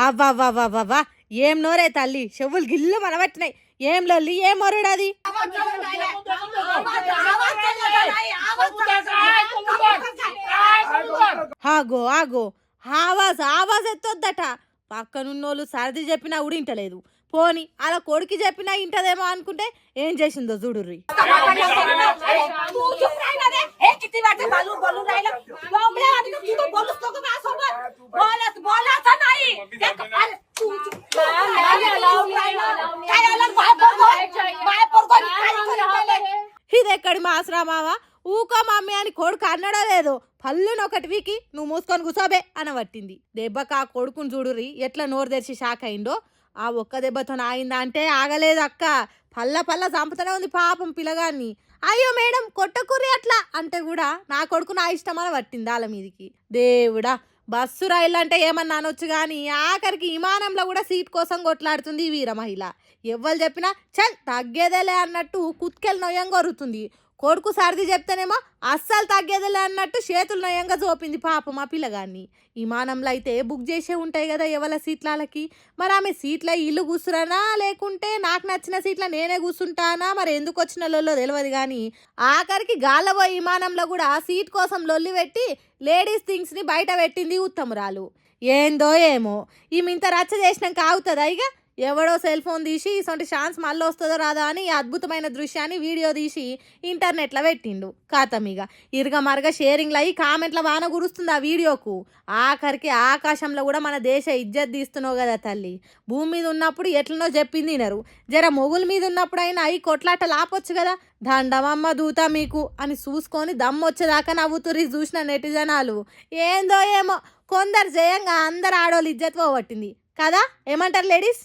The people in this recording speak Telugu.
అవ్వా ఏం నోరే తల్లి, చెవులు గిల్లు మనబట్టినాయి. ఏం లొల్లి, ఏం మొరుడు అది? ఆగో ఆగో, ఆవాజ్ ఎత్తొద్దట. పక్కనున్నోళ్ళు సర్ది చెప్పినా ఉడింటలేదు. పోని అలా కొడుకు చెప్పినా ఇంటదేమో అనుకుంటే ఏం చేసిందో చూడుర్రి. ఇదెక్కడి మాసరా మావా, ఊకో మమ్మీ అని కొడుకు అన్నడో లేదో పళ్ళును ఒకటి వీకి నువ్వు మూసుకొని కూసోబే అనబట్టింది. దెబ్బకి ఆ కొడుకుని చూడుర్రి ఎట్లా నోరు తెరిచి షాక్ అయిందో. ఆ ఒక్క దెబ్బతో ఆగిందా అంటే ఆగలేదు అక్క, పల్ల చంపుతూనే ఉంది పాపం పిల్లగాన్ని. అయ్యో మేడం కొట్టకుర్రి అట్లా అంటే కూడా నా కొడుకు నా ఇష్టం అని పట్టింది వాళ్ళ మీదికి. దేవుడా, బస్సు రైళ్ళు అంటే ఏమన్నా అనొచ్చు కానీ ఆఖరికి విమానంలో కూడా సీట్ కోసం కొట్లాడుతుంది ఈ వీర మహిళ. ఎవ్వరు చెప్పినా చల్ తగ్గేదేలే అన్నట్టు కుత్కెళ్ళి నొయ్యంగా కొరుతుంది. కొడుకు సర్ది చెప్తేనేమో అస్సలు తగ్గేదిలే అన్నట్టు చేతులు నయంగా చూపింది పాపం ఆ పిల్లగాన్ని. విమానంలో అయితే బుక్ చేసే ఉంటాయి కదా ఎవరి సీట్లకి. మరి ఆమె సీట్ల ఇల్లు కూర్చురానా లేకుంటే నాకు నచ్చిన సీట్ల నేనే కూర్చుంటానా, మరి ఎందుకు వచ్చిన లొల్లో తెలియదు కానీ ఆఖరికి గాల్లబోయే విమానంలో కూడా సీట్ కోసం లొల్లి పెట్టి లేడీస్ థింగ్స్ని బయట పెట్టింది ఉత్తమురాలు. ఏందో ఏమో ఈమె ఇంత రచ్చ చేసినాక ఆగుతుందా ఇక? ఎవడో సెల్ ఫోన్ తీసి ఇసొంటి ఛాన్స్ మళ్ళీ వస్తుందో రాదా అని ఈ అద్భుతమైన దృశ్యాన్ని వీడియో తీసి ఇంటర్నెట్లో పెట్టిండు. కాతమిగ ఇరుగ మరగ షేరింగ్లు అయ్యి కామెంట్ల వాన కురుస్తుంది ఆ వీడియోకు. ఆఖరికి ఆకాశంలో కూడా మన దేశ ఇజ్జత్ తీస్తున్నావు కదా తల్లి. భూమి మీద ఉన్నప్పుడు ఎట్లనో చెప్పింది వినరు, జర మొగుల మీద ఉన్నప్పుడు అయినా అవి కొట్లాటలు ఆపొచ్చు కదా. దండమమ్మ దూత మీకు అని చూసుకొని దమ్మొచ్చేదాకా నవ్వుతురి చూసిన నెటిజనాలు. ఏందో ఏమో కొందరు జయంగా అందరు ఆడోళ్ళు ఇజ్జత్ పోగొట్టింది కదా. ఏమంటారు లేడీస్?